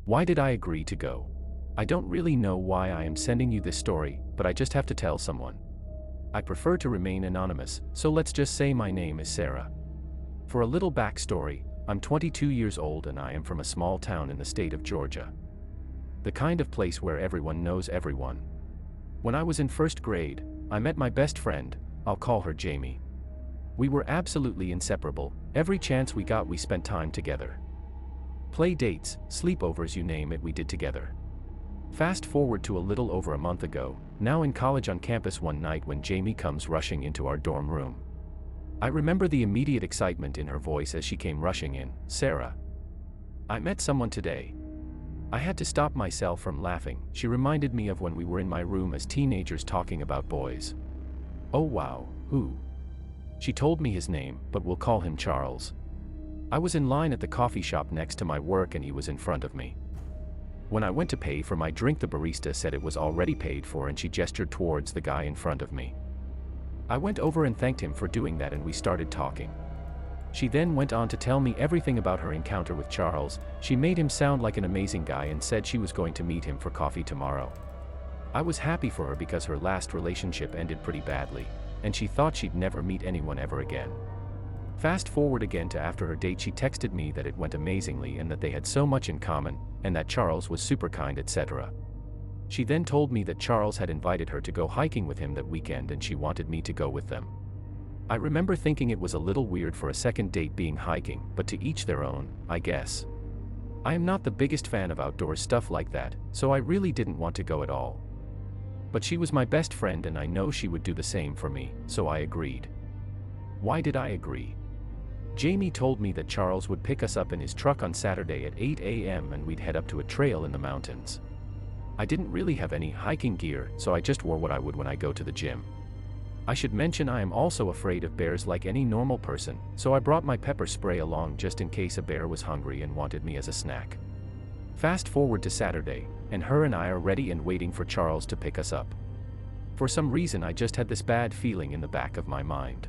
Why did I agree to go? I don't really know why I am sending you this story, but I just have to tell someone. I prefer to remain anonymous, so let's just say my name is Sarah. For a little backstory, I'm 22 years old and I am from a small town in the state of Georgia. The kind of place where everyone knows everyone. When I was in first grade, I met my best friend, I'll call her Jamie. We were absolutely inseparable. Every chance we got we spent time together. Play dates, sleepovers, you name it, we did together. Fast forward to a little over a month ago, now in college on campus one night when Jamie comes rushing into our dorm room. I remember the immediate excitement in her voice as she came rushing in. Sarah, I met someone today. I had to stop myself from laughing. She reminded me of when we were in my room as teenagers talking about boys. Oh wow, who? She told me his name, but we'll call him Charles. I was in line at the coffee shop next to my work and he was in front of me. When I went to pay for my drink, the barista said it was already paid for and she gestured towards the guy in front of me. I went over and thanked him for doing that and we started talking. She then went on to tell me everything about her encounter with Charles. She made him sound like an amazing guy and said she was going to meet him for coffee tomorrow. I was happy for her because her last relationship ended pretty badly, and she thought she'd never meet anyone ever again. Fast forward again to after her date, she texted me that it went amazingly and that they had so much in common, and that Charles was super kind, etc. She then told me that Charles had invited her to go hiking with him that weekend and she wanted me to go with them. I remember thinking it was a little weird for a second date being hiking, but to each their own, I guess. I am not the biggest fan of outdoor stuff like that, so I really didn't want to go at all. But she was my best friend and I know she would do the same for me, so I agreed. Why did I agree? Jamie told me that Charles would pick us up in his truck on Saturday at 8 a.m. and we'd head up to a trail in the mountains. I didn't really have any hiking gear, so I just wore what I would when I go to the gym. I should mention I am also afraid of bears like any normal person, so I brought my pepper spray along just in case a bear was hungry and wanted me as a snack. Fast forward to Saturday, and her and I are ready and waiting for Charles to pick us up. For some reason I just had this bad feeling in the back of my mind.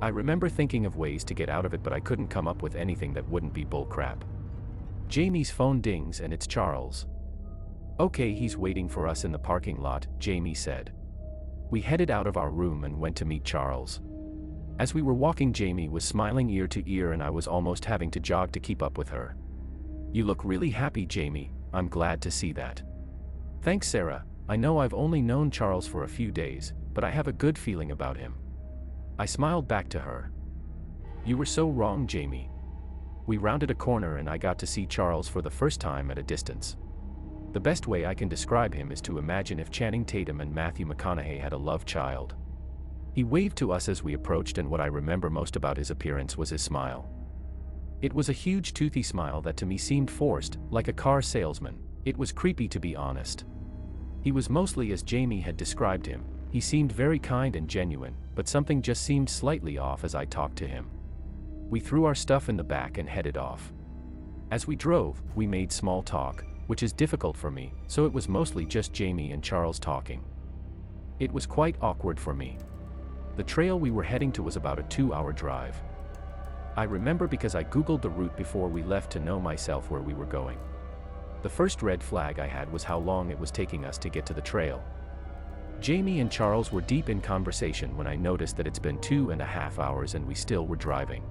I remember thinking of ways to get out of it, but I couldn't come up with anything that wouldn't be bullcrap. Jamie's phone dings and it's Charles. Okay, he's waiting for us in the parking lot, Jamie said. We headed out of our room and went to meet Charles. As we were walking, Jamie was smiling ear to ear and I was almost having to jog to keep up with her. You look really happy, Jamie. I'm glad to see that. Thanks, Sarah. I know I've only known Charles for a few days, but I have a good feeling about him. I smiled back to her. You were so wrong, Jamie. We rounded a corner and I got to see Charles for the first time at a distance. The best way I can describe him is to imagine if Channing Tatum and Matthew McConaughey had a love child. He waved to us as we approached, and what I remember most about his appearance was his smile. It was a huge toothy smile that to me seemed forced, like a car salesman. It was creepy, to be honest. He was mostly as Jamie had described him. He seemed very kind and genuine, but something just seemed slightly off as I talked to him. We threw our stuff in the back and headed off. As we drove, we made small talk, which is difficult for me, so it was mostly just Jamie and Charles talking. It was quite awkward for me. The trail we were heading to was about a 2-hour drive. I remember because I googled the route before we left to know myself where we were going. The first red flag I had was how long it was taking us to get to the trail. Jamie and Charles were deep in conversation when I noticed that it's been 2.5 hours and we still were driving.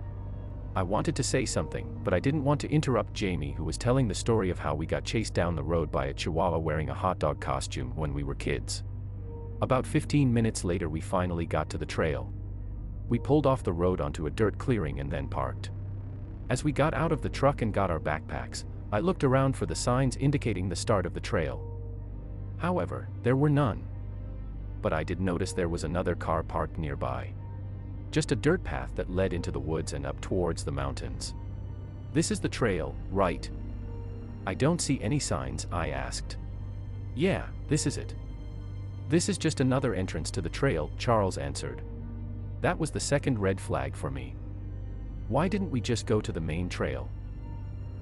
I wanted to say something, but I didn't want to interrupt Jamie, who was telling the story of how we got chased down the road by a chihuahua wearing a hot dog costume when we were kids. About 15 minutes later we finally got to the trail. We pulled off the road onto a dirt clearing and then parked. As we got out of the truck and got our backpacks, I looked around for the signs indicating the start of the trail. However, there were none. But I did notice there was another car parked nearby. Just a dirt path that led into the woods and up towards the mountains. This is the trail, right? I don't see any signs, I asked. Yeah, this is it. This is just another entrance to the trail, Charles answered. That was the second red flag for me. Why didn't we just go to the main trail?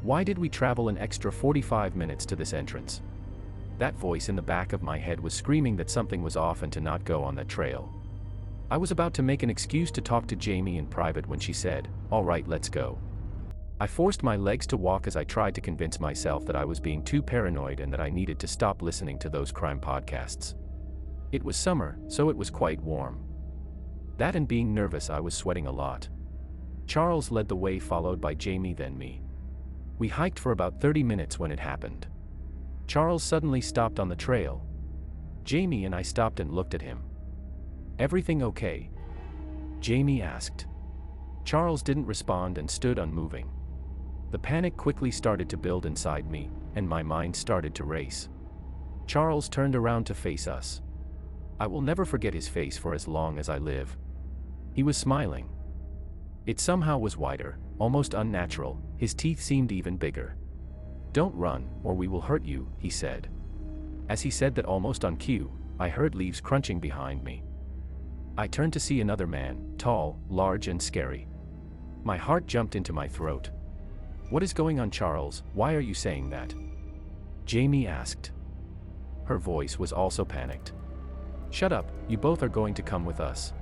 Why did we travel an extra 45 minutes to this entrance? That voice in the back of my head was screaming that something was off and to not go on that trail. I was about to make an excuse to talk to Jamie in private when she said, "All right, let's go." I forced my legs to walk as I tried to convince myself that I was being too paranoid and that I needed to stop listening to those crime podcasts. It was summer, so it was quite warm. That and being nervous, I was sweating a lot. Charles led the way, followed by Jamie, then me. We hiked for about 30 minutes when it happened. Charles suddenly stopped on the trail. Jamie and I stopped and looked at him. "Everything okay?" Jamie asked. Charles didn't respond and stood unmoving. The panic quickly started to build inside me, and my mind started to race. Charles turned around to face us. I will never forget his face for as long as I live. He was smiling. It somehow was wider, almost unnatural. His teeth seemed even bigger. "Don't run, or we will hurt you," he said. As he said that almost on cue, I heard leaves crunching behind me. I turned to see another man, tall, large and scary. My heart jumped into my throat. "What is going on, Charles? Why are you saying that?" Jamie asked. Her voice was also panicked. "Shut up, you both are going to come with us.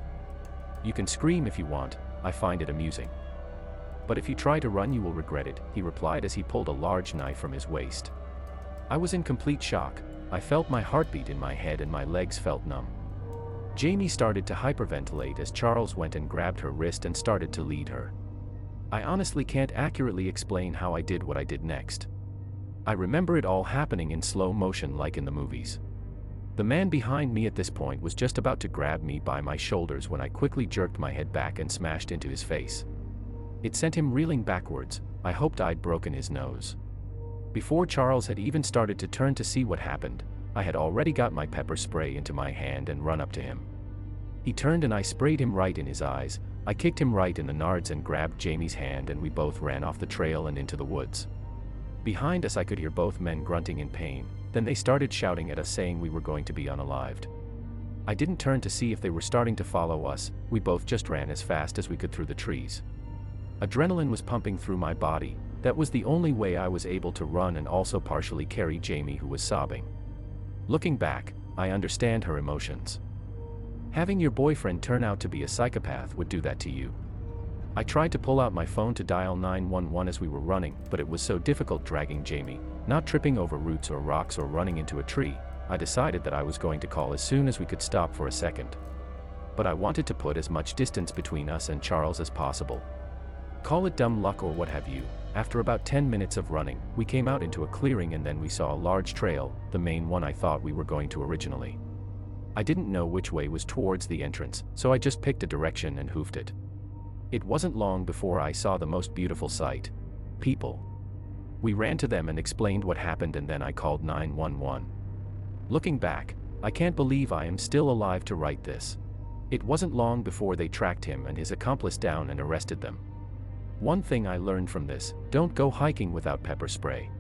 You can scream if you want, I find it amusing. But if you try to run you will regret it," he replied as he pulled a large knife from his waist. I was in complete shock. I felt my heartbeat in my head and my legs felt numb. Jamie started to hyperventilate as Charles went and grabbed her wrist and started to lead her. I honestly can't accurately explain how I did what I did next. I remember it all happening in slow motion like in the movies. The man behind me at this point was just about to grab me by my shoulders when I quickly jerked my head back and smashed into his face. It sent him reeling backwards. I hoped I'd broken his nose. Before Charles had even started to turn to see what happened, I had already got my pepper spray into my hand and run up to him. He turned and I sprayed him right in his eyes. I kicked him right in the nards and grabbed Jamie's hand and we both ran off the trail and into the woods. Behind us I could hear both men grunting in pain, then they started shouting at us saying we were going to be unalived. I didn't turn to see if they were starting to follow us, we both just ran as fast as we could through the trees. Adrenaline was pumping through my body. That was the only way I was able to run and also partially carry Jamie, who was sobbing. Looking back, I understand her emotions. Having your boyfriend turn out to be a psychopath would do that to you. I tried to pull out my phone to dial 911 as we were running, but it was so difficult dragging Jamie, not tripping over roots or rocks or running into a tree. I decided that I was going to call as soon as we could stop for a second. But I wanted to put as much distance between us and Charles as possible. Call it dumb luck or what have you. After about 10 minutes of running, we came out into a clearing and then we saw a large trail, the main one I thought we were going to originally. I didn't know which way was towards the entrance, so I just picked a direction and hoofed it. It wasn't long before I saw the most beautiful sight. People. We ran to them and explained what happened and then I called 911. Looking back, I can't believe I am still alive to write this. It wasn't long before they tracked him and his accomplice down and arrested them. One thing I learned from this: don't go hiking without pepper spray.